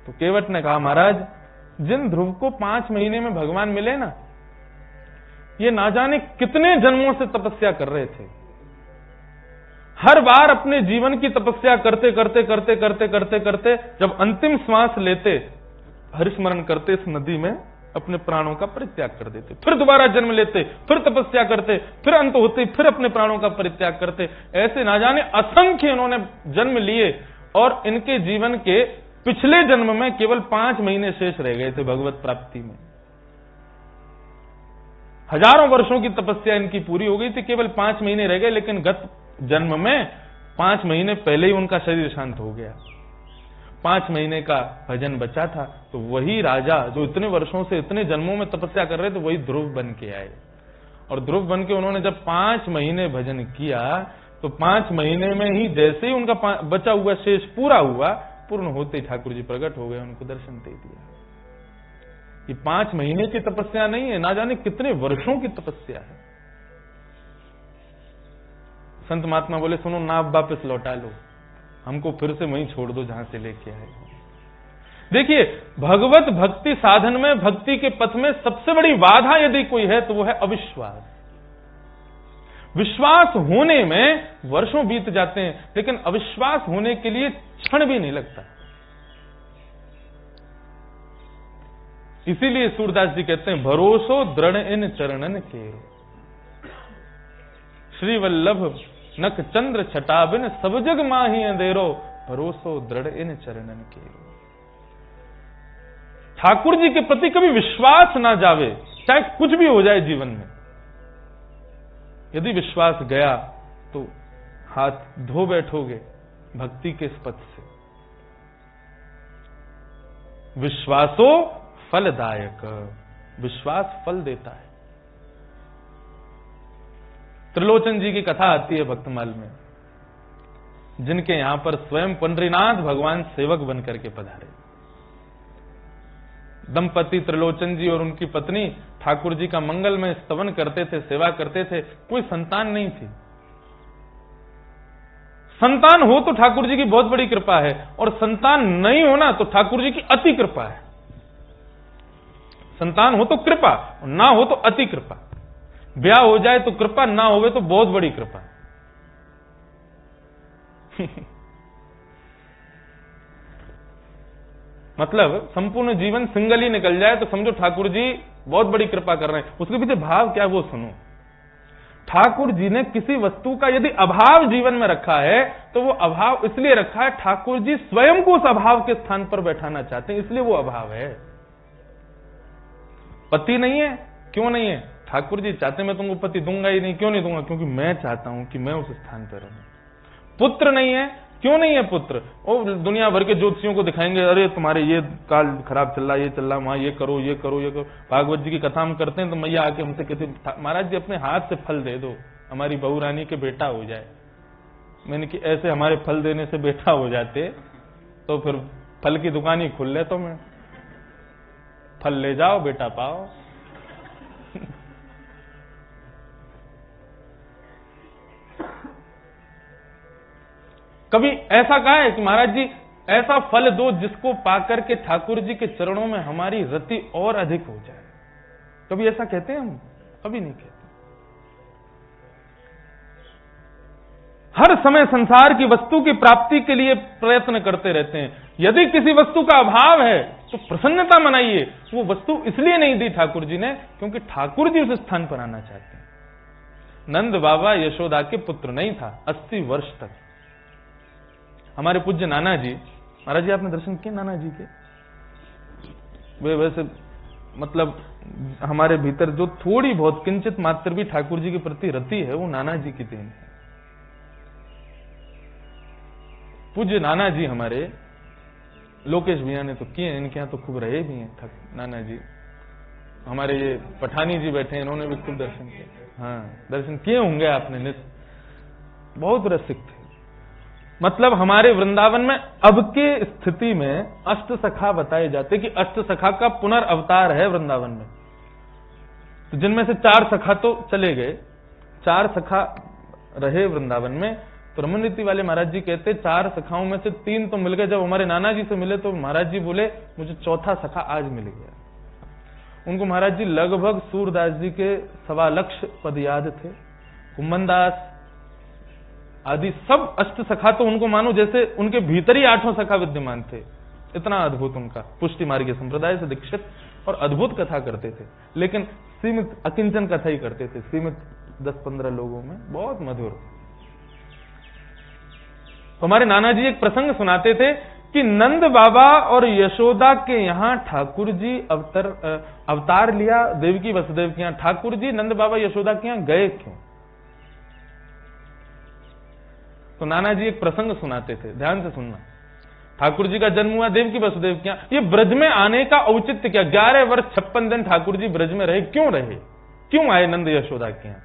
तो केवट ने कहा महाराज जिन ध्रुव को 5 महीने में भगवान मिले ना, ये ना जाने कितने जन्मों से तपस्या कर रहे थे। हर बार अपने जीवन की तपस्या करते करते करते करते करते करते जब अंतिम श्वास लेते, हरिस्मरण करते, इस नदी में अपने प्राणों का परित्याग कर देते, फिर दोबारा जन्म लेते, फिर तपस्या करते, फिर अंत होते, फिर अपने प्राणों का परित्याग करते। ऐसे ना जाने असंख्य इन्होंने जन्म लिए और इनके जीवन के पिछले जन्म में केवल 5 महीने शेष रह गए थे भगवत प्राप्ति में। हजारों वर्षों की तपस्या इनकी पूरी हो गई थी, केवल 5 महीने रह गए। लेकिन गत जन्म में 5 महीने पहले ही उनका शरीर शांत हो गया। 5 महीने का भजन बचा था, तो वही राजा जो इतने वर्षों से इतने जन्मों में तपस्या कर रहे थे, वही ध्रुव बन के आए। और ध्रुव बन के उन्होंने जब 5 महीने भजन किया, तो 5 महीने में ही जैसे ही उनका बचा हुआ शेष पूरा हुआ, पूर्ण होते ही ठाकुर जी प्रकट हो गए, उनको दर्शन दे दिया। ये 5 महीने की तपस्या नहीं है, ना जाने कितने वर्षों की तपस्या है। संत महात्मा बोले सुनो ना, अब वापस लौटा लो, हमको फिर से वहीं छोड़ दो जहां से लेके आए। देखिए, भगवत भक्ति साधन में, भक्ति के पथ में सबसे बड़ी बाधा यदि कोई है तो वो है अविश्वास। विश्वास होने में वर्षों बीत जाते हैं, लेकिन अविश्वास होने के लिए क्षण भी नहीं लगता। इसीलिए सूरदास जी कहते हैं भरोसो दृढ़ इन चरणन के, श्री वल्लभ नख चंद्र छटाबिन, सब जग माही अंधेरो, भरोसो दृढ़ इन चरणन के। ठाकुर जी के प्रति कभी विश्वास ना जावे, चाहे कुछ भी हो जाए जीवन में। यदि विश्वास गया तो हाथ धो बैठोगे भक्ति के इस पथ से। विश्वासो फलदायक, विश्वास फल देता है। त्रिलोचन जी की कथा आती है भक्तमाल में, जिनके यहां पर स्वयं पंडरीनाथ भगवान सेवक बनकर के पधारे। दंपति त्रिलोचन जी और उनकी पत्नी ठाकुर जी का मंगल में स्तवन करते थे, सेवा करते थे। कोई संतान नहीं थी। संतान हो तो ठाकुर जी की बहुत बड़ी कृपा है, और संतान नहीं होना तो ठाकुर जी की अति कृपा है। संतान हो तो कृपा, ना हो तो अति कृपा। ब्याह हो जाए तो कृपा, ना होवे तो बहुत बड़ी कृपा। मतलब संपूर्ण जीवन सिंगल ही निकल जाए तो समझो ठाकुर जी बहुत बड़ी कृपा कर रहे हैं। उसके पीछे भाव क्या वो सुनो। ठाकुर जी ने किसी वस्तु का यदि अभाव जीवन में रखा है तो वो अभाव इसलिए रखा है, ठाकुर जी स्वयं को उस अभाव के स्थान पर बैठाना चाहते हैं, इसलिए वो अभाव है। पति नहीं है, क्यों नहीं है? ठाकुर जी चाहते मैं तुमको पति दूंगा ही नहीं। क्यों नहीं दूंगा? क्योंकि मैं चाहता हूं कि मैं उस स्थान पर रहूं। पुत्र नहीं है, क्यों नहीं है पुत्र? और दुनिया भर के ज्योतिषियों को दिखाएंगे, अरे तुम्हारे ये काल खराब चल रहा, ये चल रहा, वहां ये करो ये करो ये करो। भागवत जी की कथा हम करते हैं तो मैया आके हमसे कहती, महाराज जी अपने हाथ से फल दे दो, हमारी बहू रानी के बेटा हो जाए। मैंने कि ऐसे हमारे फल देने से बेटा हो जाते तो फिर फल की दुकान ही खुल ले, तो मैं फल ले जाओ बेटा पाओ। कभी ऐसा कहा है कि महाराज जी ऐसा फल दो जिसको पाकर के ठाकुर जी के चरणों में हमारी रति और अधिक हो जाए? कभी ऐसा कहते हैं हम? कभी नहीं कहते। हर समय संसार की वस्तु की प्राप्ति के लिए प्रयत्न करते रहते हैं। यदि किसी वस्तु का अभाव है तो प्रसन्नता मनाइए। वो वस्तु इसलिए नहीं दी ठाकुर जी ने क्योंकि ठाकुर जी उस स्थान पर आना चाहते हैं। नंद बाबा यशोदा के पुत्र नहीं था 80 वर्ष तक। हमारे पूज्य नाना जी, महाराज जी आपने दर्शन किए नाना जी के? वे वैसे मतलब हमारे भीतर जो थोड़ी बहुत किंचित मात्र भी ठाकुर जी के प्रति रति है वो नाना जी की देन है। पूज्य नाना जी हमारे लोकेश भैया ने तो किए, इनके यहां तो खूब रहे भी हैं नाना जी। हमारे ये पठानी जी बैठे हैं, इन्होंने भी खूब दर्शन किए। हाँ, दर्शन किए होंगे आपने। बहुत रसिक थे। मतलब हमारे वृंदावन में अब के स्थिति में अष्ट सखा बताए जाते कि अष्ट सखा का पुनर्अवतार है वृंदावन में। तो जिनमें से 4 सखा तो चले गए, 4 सखा रहे वृंदावन में। तो रमन रीति वाले महाराज जी कहते 4 सखाओं में से 3 तो मिल गए। जब हमारे नाना जी से मिले तो महाराज जी बोले मुझे चौथा सखा आज मिल गया। उनको महाराज जी लगभग सूरदास जी के 1.25 लाख पद याद थे। कुम्मनदास आदि सब अष्ट सखा तो उनको मानो जैसे उनके भीतर ही 8 सखा विद्यमान थे। इतना अद्भुत उनका पुष्टि मार्ग संप्रदाय से दीक्षित और अद्भुत कथा करते थे, लेकिन सीमित अकिंचन कथा ही करते थे, सीमित 10-15 लोगों में, बहुत मधुर। तो हमारे नाना जी एक प्रसंग सुनाते थे कि नंद बाबा और यशोदा के यहां ठाकुर जी अवतार लिया देवकी वसुदेव के यहां। ठाकुर जी नंद बाबा यशोदा के यहां गए क्यों? तो नाना जी एक प्रसंग सुनाते थे, ध्यान से सुनना। ठाकुर जी का जन्म हुआ देवकी वसुदेव के यहां। ये ब्रज में आने का औचित्य क्या? 11 वर्ष 56 दिन ठाकुर जी ब्रज में रहे। क्यों रहे? क्यों आए नंद यशोदा के यहां?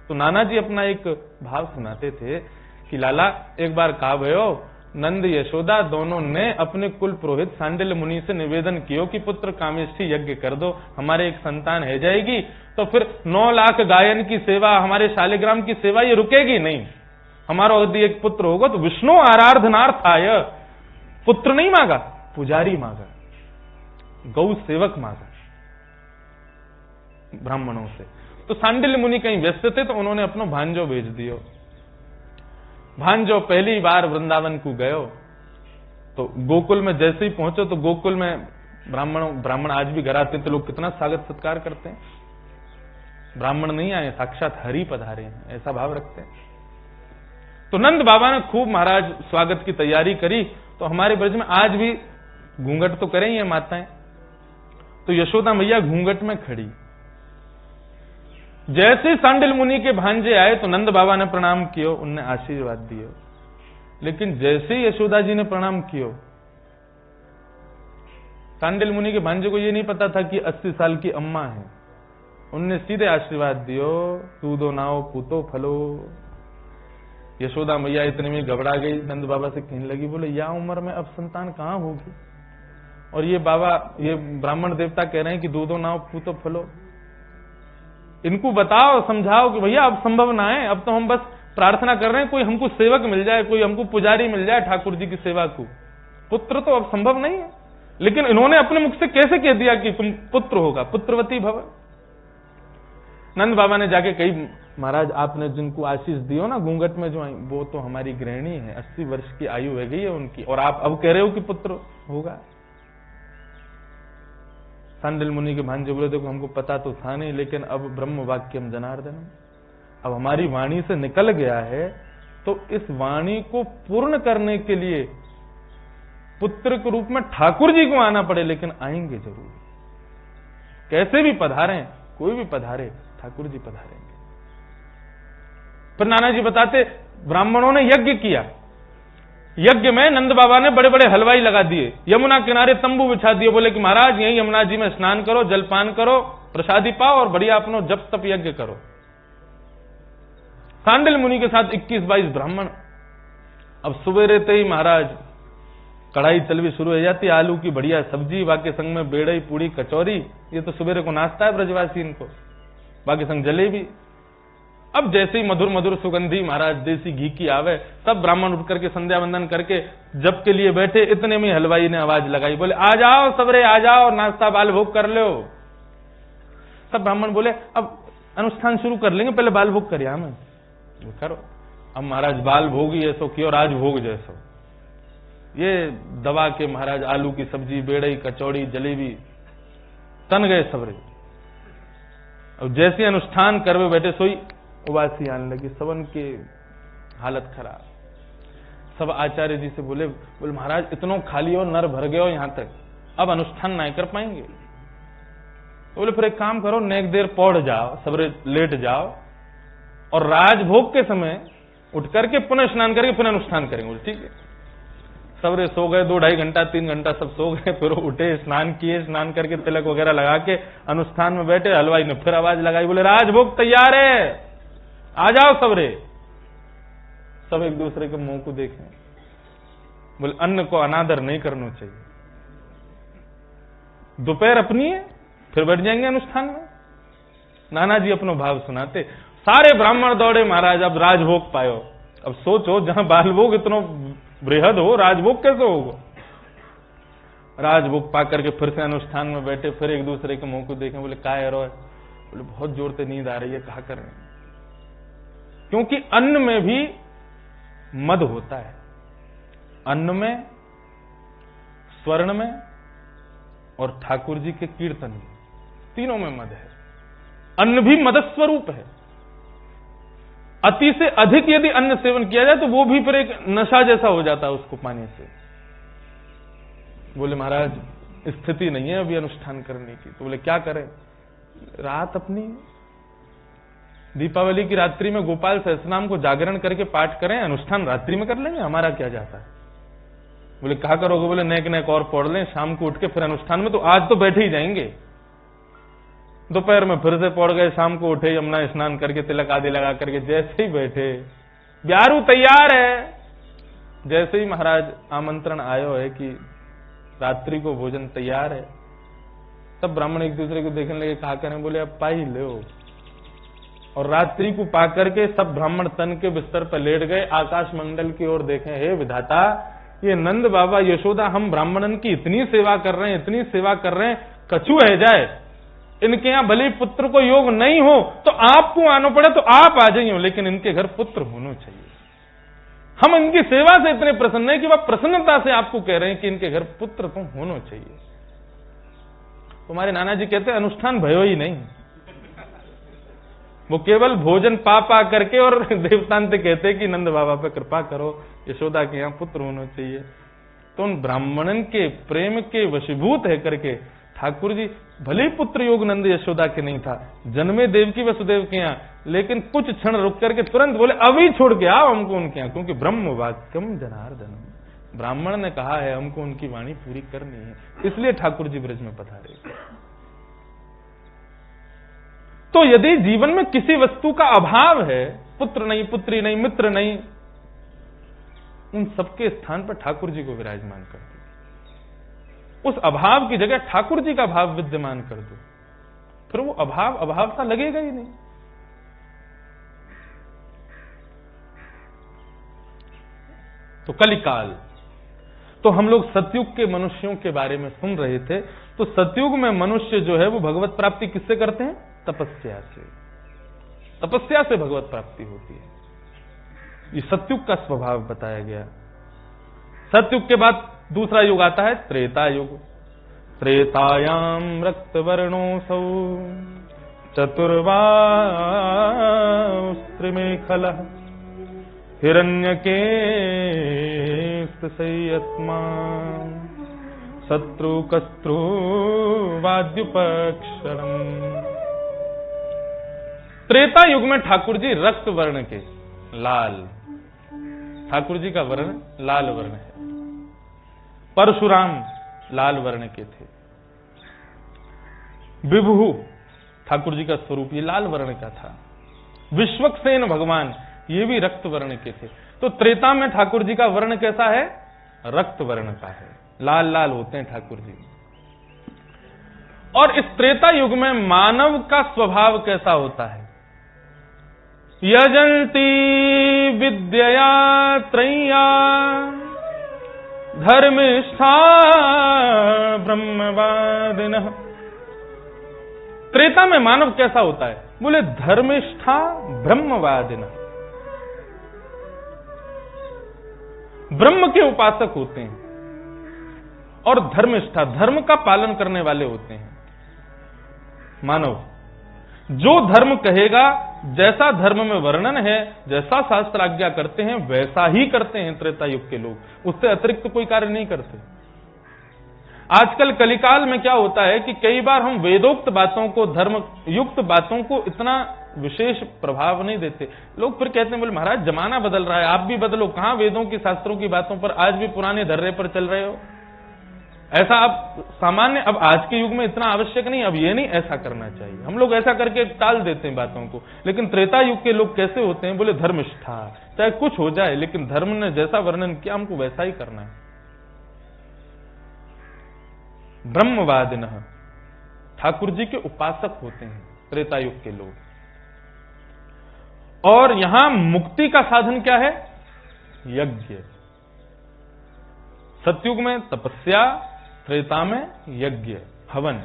तो नाना जी अपना एक भाव सुनाते थे कि लाला एक बार कहा भयो नंद यशोदा दोनों ने अपने कुल पुरोहित सांडिल्य मुनि से निवेदन किया कि पुत्र कामेष्ठी यज्ञ कर दो, हमारे एक संतान है जाएगी, तो फिर 9 लाख गायन की सेवा, हमारे शालिग्राम की सेवा ये रुकेगी नहीं। हमारा यदि एक पुत्र होगा तो विष्णु आराधनार्थाय, पुत्र नहीं मांगा, पुजारी मांगा, गौ सेवक मांगा ब्राह्मणों से। तो सांडिल्य मुनि कहीं व्यस्त थे तो उन्होंने अपनो भांजो भेज दियो। भांजो पहली बार वृंदावन को गयो तो गोकुल में जैसे ही पहुंचो तो गोकुल में ब्राह्मण आज भी घर आते तो लोग कितना स्वागत सत्कार करते हैं। ब्राह्मण नहीं आए, साक्षात हरि पधारे हैं, ऐसा भाव रखते हैं। तो नंद बाबा ने खूब महाराज स्वागत की तैयारी करी। तो हमारे ब्रज में आज भी घूंघट तो करें ये माताएं, तो यशोदा मैया घूंघट में खड़ी। जैसे सांडिल मुनि के भांजे आए तो नंद बाबा ने प्रणाम कियो, उनने आशीर्वाद दियो। लेकिन जैसे ही यशोदा जी ने प्रणाम कियो, सांडिल मुनि के भांजे को ये नहीं पता था कि 80 साल की अम्मा है। उनने सीधे आशीर्वाद दियो, दूधो नाओ पूतो फलो। यशोदा मैया इतने में घबरा गई, नंद बाबा से कहने लगी, बोले या उम्र में अब संतान कहां होगी, और ये बाबा, ये ब्राह्मण देवता कह रहे हैं कि दूधो नाओ पूतो फलो। इनको बताओ, समझाओ कि भैया अब संभव ना है, अब तो हम बस प्रार्थना कर रहे हैं कोई हमको सेवक मिल जाए, कोई हमको पुजारी मिल जाए ठाकुर जी की सेवा को, पुत्र तो अब संभव नहीं है। लेकिन इन्होंने अपने मुख से कैसे कह दिया कि तुम पुत्र होगा, पुत्रवती भव। नंद बाबा ने जाके कही, महाराज आपने जिनको आशीष दियो ना घूंघट में जो आई, वो तो हमारी गृहिणी है, 80 वर्ष की आयु हो गई है उनकी, और आप अब कह रहे हो कि पुत्र होगा। सांडिल मुनि के भांजे बोले, देखो हमको पता तो था नहीं, लेकिन अब ब्रह्म वाक्यम जनार्दन, अब हमारी वाणी से निकल गया है, तो इस वाणी को पूर्ण करने के लिए पुत्र के रूप में ठाकुर जी को आना पड़े, लेकिन आएंगे जरूर, कैसे भी पधारें, कोई भी पधारे, ठाकुर जी पधारेंगे। फिर नाना जी बताते, ब्राह्मणों ने यज्ञ किया, यज्ञ में नंद बाबा ने बड़े बड़े हलवाई लगा दिए, यमुना किनारे तंबू बिछा दिए, बोले कि महाराज यही यमुना जी में स्नान करो, जलपान करो, प्रसादी पाओ और बढ़िया अपनो जप तप यज्ञ करो। सांडिल मुनि के साथ 21-22 ब्राह्मण। अब सवेरे ते ही महाराज कढ़ाई चलवी शुरू हो जाती, आलू की बढ़िया सब्जी, बाकी संग में बेड़ई पूड़ी कचौरी, ये तो सवेरे को नाश्ता है ब्रजवासी इनको, बाकी संग जलेबी। अब जैसे ही मधुर मधुर सुगंधी महाराज देसी घी की आवे, सब ब्राह्मण उठ करके संध्या वंदन करके जप के लिए बैठे, इतने में हलवाई ने आवाज लगाई, बोले आ जाओ सबरे, आ जाओ, नाश्ता बाल भोग कर लो। सब ब्राह्मण बोले अब अनुष्ठान शुरू कर लेंगे, पहले बाल भोग करिए हमें, करो। अब महाराज बाल भोग ही ऐसो कियो, राज भोग जैसो, ये दबा के महाराज आलू की सब्जी, बेड़ई कचौड़ी जलेबी तन गए सबरे। अब जैसे अनुष्ठान करवे बैठे, सोई उबासी आने लगी, सबन के हालत खराब। सब आचार्य जी से बोले महाराज इतनो खाली हो, नर भर गए हो यहां तक, अब अनुष्ठान नहीं कर पाएंगे। बोले फिर एक काम करो, नेक देर पौड़ जाओ, सबरे लेट जाओ, और राजभोग के समय उठ करके पुनः स्नान करके पुनः अनुष्ठान करेंगे। ठीक है। सबरे सो गए, 2-2.5 घंटा 3 घंटा सब सो गए, फिर उठे, स्नान किए, स्नान करके तिलक वगैरह लगा के अनुष्ठान में बैठे। हलवाई ने फिर आवाज लगाई, बोले राजभोग तैयार है, आ जाओ सबरे। सब एक दूसरे के मुंह को देखें, बोले अन्न को अनादर नहीं करना चाहिए, दोपहर अपनी है, फिर बैठ जाएंगे अनुष्ठान में। नाना जी अपनो भाव सुनाते, सारे ब्राह्मण दौड़े महाराज, अब राजभोग पायो। अब सोचो जहां बालभोग इतनो बृहद हो, राजभोग कैसे होगा। राजभोग पा करके फिर से अनुष्ठान में बैठे, फिर एक दूसरे के मुंह को देखें, बोले काय है, बोले बहुत जोर से नींद आ रही है, कहा करें, क्योंकि अन्न में भी मद होता है, अन्न में, स्वर्ण में और ठाकुर जी के कीर्तन में, तीनों में मद है। अन्न भी मद स्वरूप है। अति से अधिक यदि अन्न सेवन किया जाए तो वो भी फिर एक नशा जैसा हो जाता है उसको पाने से। बोले महाराज स्थिति नहीं है अभी अनुष्ठान करने की। तो बोले क्या करें, रात अपनी दीपावली की रात्रि में गोपाल सहस्रनाम को जागरण करके पाठ करें, अनुष्ठान रात्रि में कर लेंगे, हमारा क्या जाता है। बोले कहा करोगे, बोले नेक नेक और पढ़ लें, शाम को उठ के फिर अनुष्ठान में, तो आज तो बैठे ही जाएंगे। दोपहर में फिर से पड़ गए, शाम को उठे, यमुना स्नान करके तिलक आदि लगा करके जैसे ही बैठे, ब्यारू तैयार है, जैसे ही महाराज आमंत्रण आयो है कि रात्रि को भोजन तैयार है, तब ब्राह्मण एक दूसरे को देखने लगे, कहा करें, बोले अब पा ही लो। और रात्रि को पा करके सब ब्राह्मण तन के बिस्तर पर लेट गए, आकाश मंडल की ओर देखें, हे विधाता, ये नंद बाबा यशोदा हम ब्राह्मणन की इतनी सेवा कर रहे हैं, इतनी सेवा कर रहे हैं, कछु है जाए, इनके यहाँ भले पुत्र को योग नहीं हो तो आपको आना पड़े तो आप आ जाइए, लेकिन इनके घर पुत्र होना चाहिए। हम इनकी सेवा से इतने प्रसन्न है कि वह प्रसन्नता से आपको कह रहे हैं कि इनके घर पुत्र तो होना चाहिए। तुम्हारे नाना जी कहते अनुष्ठान भयो ही नहीं, वो केवल भोजन पा पा करके और देवतांत कहते कि नंद बाबा पे कृपा करो, यशोदा के यहाँ पुत्र होना चाहिए। तो उन ब्राह्मणन के प्रेम के वशीभूत है करके ठाकुर जी, भले ही पुत्र योग नंद यशोदा के नहीं था, जन्मे देवकी वसुदेव के यहाँ, लेकिन कुछ क्षण रुक करके तुरंत बोले अभी छोड़ के आओ हमको उनके यहाँ, क्योंकि ब्रह्म वाक्यम जनार्दन, ब्राह्मण ने कहा है हमको उनकी वाणी पूरी करनी है, इसलिए ठाकुर जी ब्रज में पधारे। तो यदि जीवन में किसी वस्तु का अभाव है, पुत्र नहीं, पुत्री नहीं, मित्र नहीं, उन सबके स्थान पर ठाकुर जी को विराजमान कर दो। उस अभाव की जगह ठाकुर जी का भाव विद्यमान कर दो, फिर वो अभाव अभाव सा लगेगा ही नहीं। तो कलिकाल, तो हम लोग सतयुग के मनुष्यों के बारे में सुन रहे थे। तो सतयुग में मनुष्य जो है वो भगवत प्राप्ति किससे करते हैं? तपस्या से। तपस्या से भगवत प्राप्ति होती है। ये सतयुग का स्वभाव बताया गया। सतयुग के बाद दूसरा युग आता है त्रेता युग। त्रेतायाम रक्त वर्णोऽसौ चतुर्वास्त्रिमेखलः हिरण्यकेतुर्संयत्मा शत्रुकस्त्रो वाद्युपक्षरम्। त्रेता युग में ठाकुर जी रक्त वर्ण के, लाल, ठाकुर जी का वर्ण लाल वर्ण है। परशुराम लाल वर्ण के थे। विभु ठाकुर जी का स्वरूप ये लाल वर्ण का था। विश्वक्सेन भगवान ये भी रक्त वर्ण के थे। तो त्रेता में ठाकुर जी का वर्ण कैसा है? रक्त वर्ण का है, लाल लाल होते हैं ठाकुर जी। और इस त्रेता युग में मानव का स्वभाव कैसा होता है? यजन्ति विद्यया त्रय्या धर्मिष्ठा ब्रह्मवादिनः। त्रेता में मानव कैसा होता है? बोले धर्मिष्ठा ब्रह्मवादिनः, ब्रह्म के उपासक होते हैं और धर्मिष्ठा, धर्म का पालन करने वाले होते हैं। मानव जो धर्म कहेगा, जैसा धर्म में वर्णन है, जैसा शास्त्र आज्ञा करते हैं, वैसा ही करते हैं त्रेता युग के लोग, उससे अतिरिक्त कोई कार्य नहीं करते। आजकल कलिकाल में क्या होता है कि कई बार हम वेदोक्त बातों को, धर्म युक्त बातों को इतना विशेष प्रभाव नहीं देते। लोग फिर कहते हैं, बोले महाराज जमाना बदल रहा है, आप भी बदलो, कहां वेदों की शास्त्रों की बातों पर आज भी पुराने धर्रे पर चल रहे हो। ऐसा आप सामान्य, अब आज के युग में इतना आवश्यक नहीं, अब ये नहीं ऐसा करना चाहिए। हम लोग ऐसा करके टाल देते हैं बातों को। लेकिन त्रेता युग के लोग कैसे होते हैं? बोले धर्मिष्ठा, चाहे कुछ हो जाए लेकिन धर्म ने जैसा वर्णन किया हमको वैसा ही करना है। ब्रह्मवादिनः, ठाकुर जी के उपासक होते हैं त्रेता युग के लोग। और यहां मुक्ति का साधन क्या है? यज्ञ। सतयुग में तपस्या, त्रेता में यज्ञ, हवन।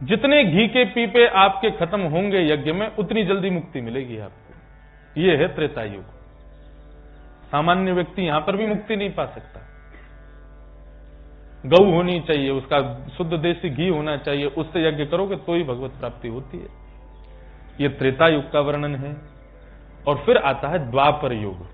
जितने घी के पीपे आपके खत्म होंगे यज्ञ में, उतनी जल्दी मुक्ति मिलेगी आपको। यह है त्रेता युग। सामान्य व्यक्ति यहां पर भी मुक्ति नहीं पा सकता। गौ होनी चाहिए, उसका शुद्ध देसी घी होना चाहिए, उससे यज्ञ करोगे तो ही भगवत प्राप्ति होती है। यह त्रेता युग का वर्णन है। और फिर आता है द्वापर युग।